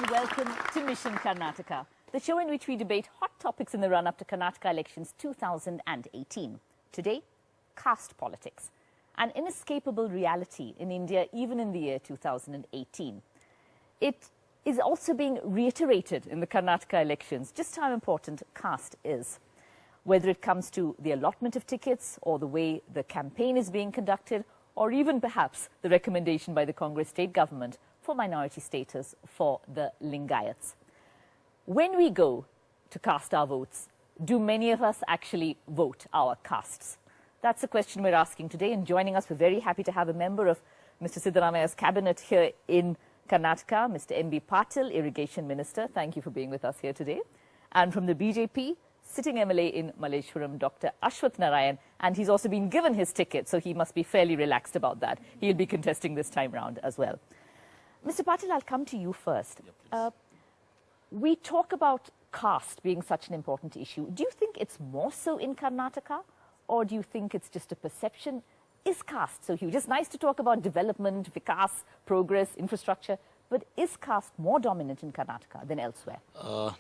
and welcome to Mission Karnataka, the show in which we debate hot topics in the run-up to Karnataka elections 2018. Today, caste politics, an inescapable reality in India even in the year 2018. It is also being reiterated in the Karnataka elections just how important caste is. Whether it comes to the allotment of tickets or the way the campaign is being conducted, or even perhaps the recommendation by the Congress state government for minority status for the Lingayats. When we go to cast our votes, do many of us actually vote our castes? That's the question we're asking today, and joining us, we're very happy to have a member of Mr. Siddaramaia's cabinet here in Karnataka, Mr. M.B. Patil, Irrigation Minister. Thank you for being with us here today. And from the BJP, sitting MLA in Malleshwaram, Dr. Ashwath Narayan, and he's also been given his ticket, so he must be fairly relaxed about that. He'll be contesting this time round as well. Mr. Patil, I'll come to you first. Yeah, we talk about caste being such an important issue. Do you think it's more so in Karnataka, or do you think it's just a perception? Is caste so huge? It's nice to talk about development, vikas, progress, infrastructure, but is caste more dominant in Karnataka than elsewhere?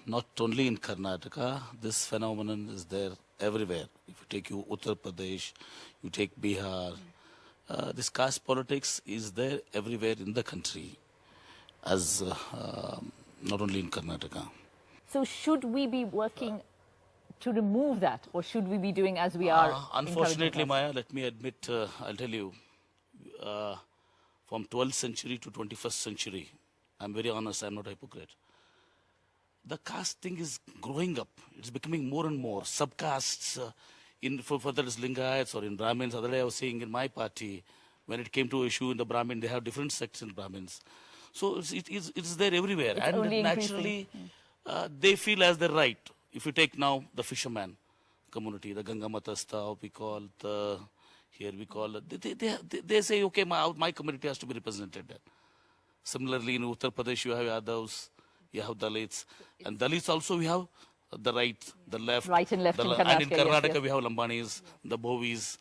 Not only in Karnataka, this phenomenon is there everywhere. If you take Uttar Pradesh, you take Bihar, this caste politics is there everywhere in the country, as not only in Karnataka. So should we be working to remove that, or should we be doing as we are? Unfortunately, Maya, let me admit, I'll tell you, from 12th century to 21st century, I'm very honest, I'm not a hypocrite. The caste thing is growing up. It's becoming more and more. Subcastes, whether it's Lingayats or in Brahmins. The other day I was saying in my party, when it came to issue in the Brahmin, they have different sects in Brahmins. So it's there everywhere. It's and naturally, they feel as their right. If you take now the fisherman community, the Gangamatastha, we call the, here we call it, they say, okay, my community has to be represented there. Similarly, in Uttar Pradesh, you have Yadavs, you have Dalits. And Dalits also, we have the right, the left. Right and left in Karnataka. And in Karnataka, yes. we have Lambanis, the Bovis.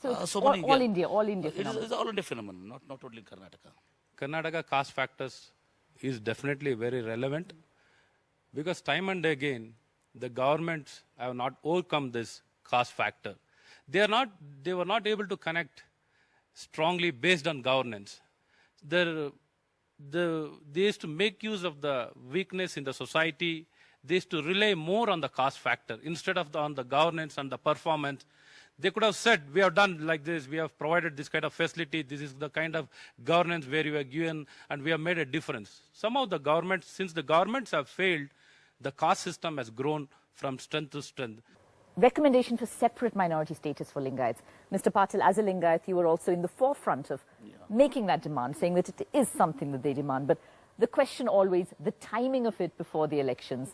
So all India phenomenon. It's all India phenomenon, not only in Karnataka. Karnataka caste factors is definitely very relevant, because time and again, the governments have not overcome this caste factor. They were not able to connect strongly based on governance. They used to make use of the weakness in the society. They used to rely more on the caste factor instead of on the governance and the performance. They could have said, we have done like this, we have provided this kind of facility, this is the kind of governance where you are given, and we have made a difference. Somehow the governments, since the governments have failed, the caste system has grown from strength to strength. Recommendation for separate minority status for Lingayats. Mr. Patil, as a Lingayat, you were also in the forefront of making that demand, saying that it is something that they demand. But the question always, the timing of it before the elections,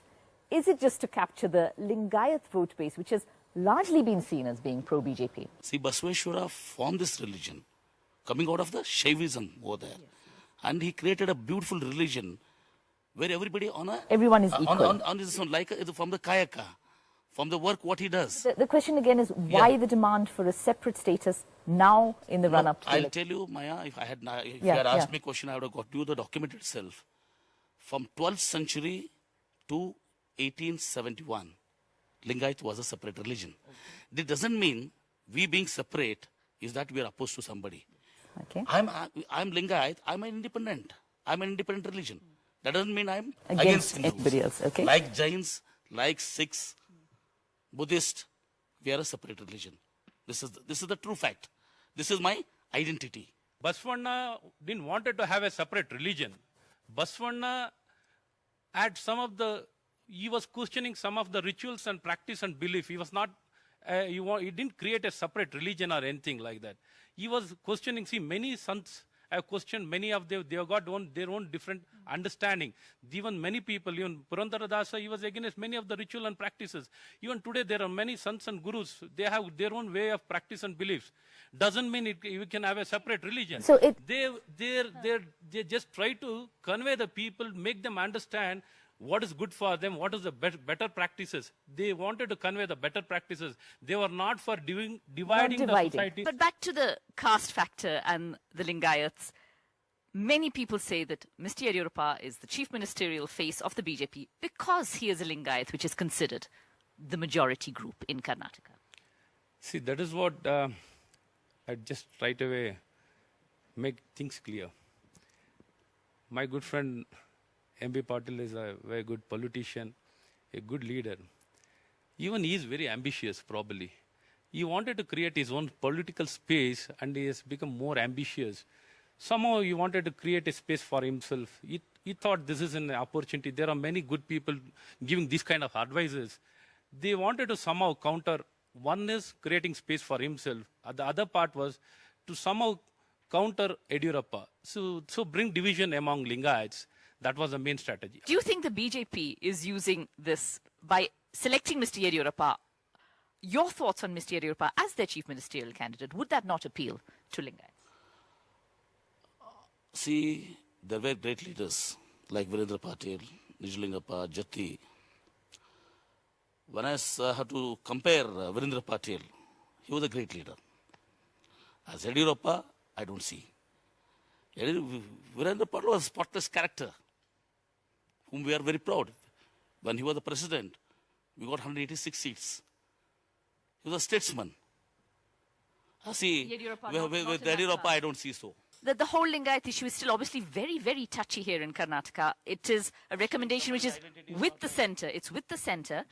is it just to capture the Lingayat vote base, which has largely been seen as being pro-BJP? See, Basaveshwara formed this religion, coming out of the Shaivism over there. Yes. And he created a beautiful religion where everybody everyone is equal. On his own, like from the Kayaka, from the work what he does. The question again is, why the demand for a separate status now in the run-up to the I'll tell you, Maya, if you had asked me a question, I would have got you the document itself. From 12th century to 1871, Lingayat was a separate religion. This doesn't mean we being separate is that we are opposed to somebody. Okay. I'm Lingayat, I'm an independent. I'm an independent religion. That doesn't mean I'm against anybody else. Okay. Like Jains, like Sikhs, Buddhist, we are a separate religion. This is the true fact. This is my identity. Basavanna didn't wanted to have a separate religion. Basavanna had he was questioning some of the rituals and practice and belief. He was not, he didn't create a separate religion or anything like that. He was questioning, see, many sons have questioned many of them, they have got their own different understanding. Even many people, even Purandaradasa, he was against many of the ritual and practices. Even today, there are many sons and gurus, they have their own way of practice and beliefs. Doesn't mean you can have a separate religion. So they just try to convey the people, make them understand what is good for them, what is the better practices. They wanted to convey the better practices. They were not for dividing the society. But back to the caste factor and the Lingayats. Many people say that Mr. Yediyurappa is the chief ministerial face of the BJP because he is a Lingayat, which is considered the majority group in Karnataka. See, that is what I just right away make things clear. My good friend M.B. Patil is a very good politician, a good leader. Even he is very ambitious, probably. He wanted to create his own political space and he has become more ambitious. Somehow he wanted to create a space for himself. He thought this is an opportunity. There are many good people giving this kind of advices. They wanted to somehow counter. One is creating space for himself. The other part was to somehow counter Yediyurappa. So bring division among Lingayats. That was the main strategy. Do you think the BJP is using this by selecting Mr. Yediyurappa? Your thoughts on Mr. Yediyurappa as their chief ministerial candidate, would that not appeal to Lingayats? See, there were great leaders like Virendra Patil, Nijlingappa, Jati. When I have to compare Virendra Patil, he was a great leader. As Yediyurappa, I don't see. Virendra Patil was a spotless character, whom we are very proud. When he was the president, we got 186 seats. He was a statesman. See, with Yediyurappa, I don't see so. The whole Lingayat issue is still obviously very, very touchy here in Karnataka. It is a recommendation which is with the centre. It's with the centre.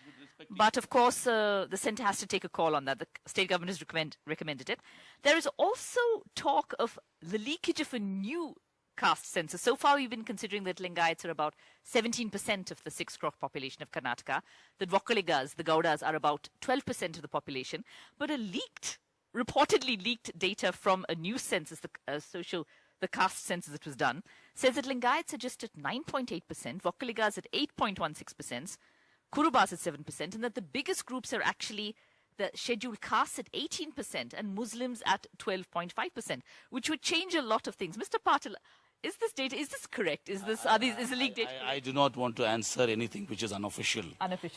But of course, the centre has to take a call on that. The state government has recommended it. There is also talk of the leakage of a new caste census. So far, we've been considering that Lingayats are about 17% of the 6 crore population of Karnataka. That Vokkaligas, the Gaudas, are about 12% of the population. But reportedly leaked data from a new census, the caste census that was done, says that Lingayats are just at 9.8%, Vokkaligas at 8.16%, Kurubas at 7%, and that the biggest groups are actually the scheduled castes at 18% and Muslims at 12.5%, which would change a lot of things. Mr. Patil, is this correct? Is the leaked data? I do not want to answer anything which is unofficial.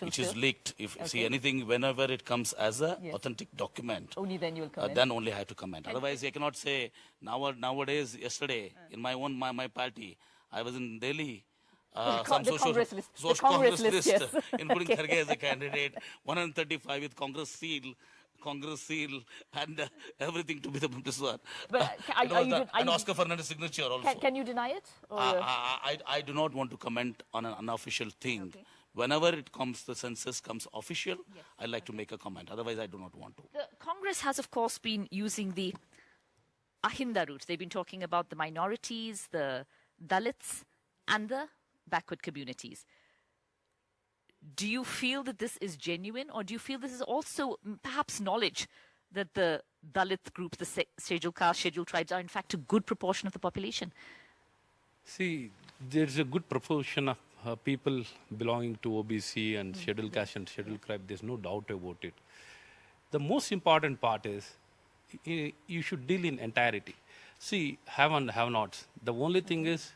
Which is leaked. If see anything, whenever it comes as a authentic document, only then you will comment. Then only I have to comment. Otherwise, I cannot say. Nowadays, yesterday, in my party, I was in Delhi. Some social Congress list, yes. Including Kharge as a candidate, 135 with Congress seal, and everything to be this one. But and Oscar Fernandez signature also. Can you deny it? I do not want to comment on an unofficial thing. Okay. Whenever the census comes official, I like to make a comment. Otherwise, I do not want to. The Congress has, of course, been using the Ahinda route. They've been talking about the minorities, the Dalits, and the backward communities. Do you feel that this is genuine, or do you feel this is also perhaps knowledge that the Dalit group, the scheduled caste, scheduled tribes are in fact a good proportion of the population? See, there's a good proportion of people belonging to OBC and scheduled caste and scheduled tribe. There's no doubt about it. The most important part is you should deal in entirety. See, have and have nots. The only thing is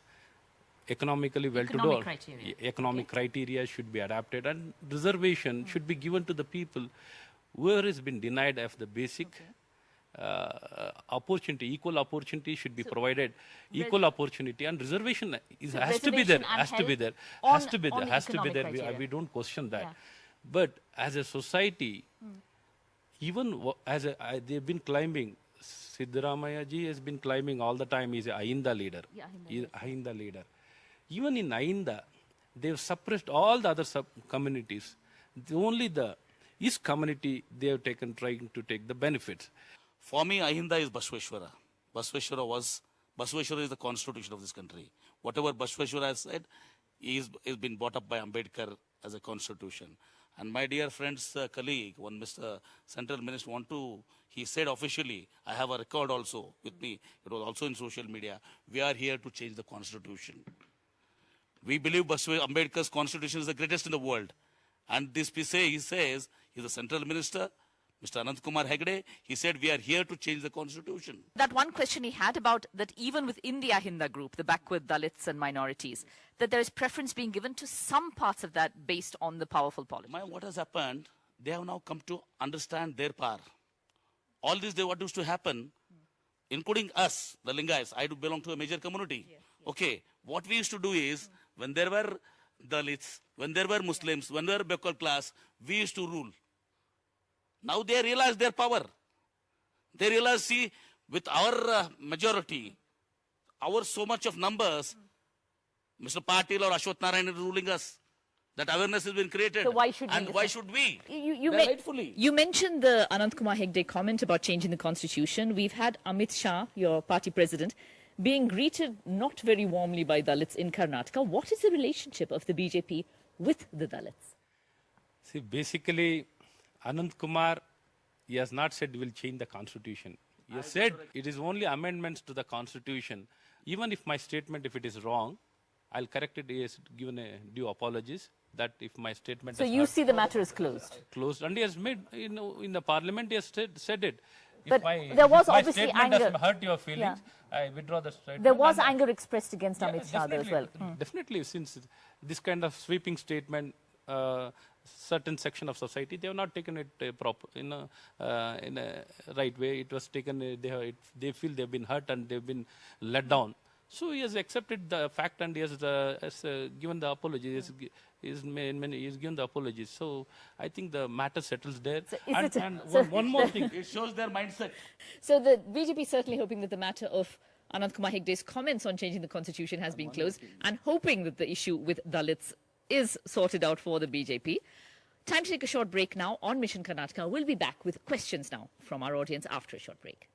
economically well-to-do. Economic criteria should be adapted, and reservation should be given to the people who has been denied of the basic opportunity. Equal opportunity should be provided. Equal opportunity and reservation has to be there. We don't question that. But as a society, even they've been climbing. Siddaramaiah ji has been climbing all the time. He's a Ahinda leader. Ahinda leader. Even in Ahinda, they've suppressed all the other communities. Only the East community they have trying to take the benefits. For me, Ahinda is Basveshwara. Basveshwara is the constitution of this country. Whatever Basveshwara has said, is been brought up by Ambedkar as a constitution. And my dear friend's colleague, one Mr. Central Minister, he said officially, I have a record also with me, it was also in social media, we are here to change the constitution. We believe Ambedkar's constitution is the greatest in the world. And he says, he's the central minister, Mr. Anant Kumar Hegde, he said, we are here to change the constitution. That one question he had about that even within the Ahinda group, the backward Dalits and minorities, that there is preference being given to some parts of that based on the powerful politics. What has happened, they have now come to understand their power. All this, what used to happen, including us, the Lingayats. I do belong to a major community. Okay, what we used to do is, when there were Dalits, when there were Muslims, when there were backward class, we used to rule. Now they realize their power. They realize, see, with our majority, our so much of numbers, Mr. Patil or Ashwath Narayan is ruling us. That awareness has been created. So why should we? And why should we? You you mentioned the Anant Kumar Hegde comment about changing the constitution. We've had Amit Shah, your party president, being greeted not very warmly by Dalits in Karnataka. What is the relationship of the BJP with the Dalits? See, basically, Anant Kumar, he has not said he will change the constitution. He has said it is only amendments to the constitution. Even if my statement, if it is wrong, I'll correct it. He has given a due apologies that if my statement So is you not see the matter is closed. closed, and he has made, in the parliament, he has said it. But there was if my obviously statement anger. doesn't hurt your feelings, I withdraw the statement. There was and- anger expressed against Amit Shah as well. Definitely, since this kind of sweeping statement, certain section of society, they have not taken it in a right way. It was taken, they feel they've been hurt and they've been let down. So he has accepted the fact and he has given the apology. He's given the apologies. So I think the matter settles there. So is and it one more thing. It shows their mindset. So the BJP is certainly hoping that the matter of Anant Kumar Hegde's comments on changing the constitution has been closed and hoping that the issue with Dalits is sorted out for the BJP. Time to take a short break now on Mission Karnataka. We'll be back with questions now from our audience after a short break.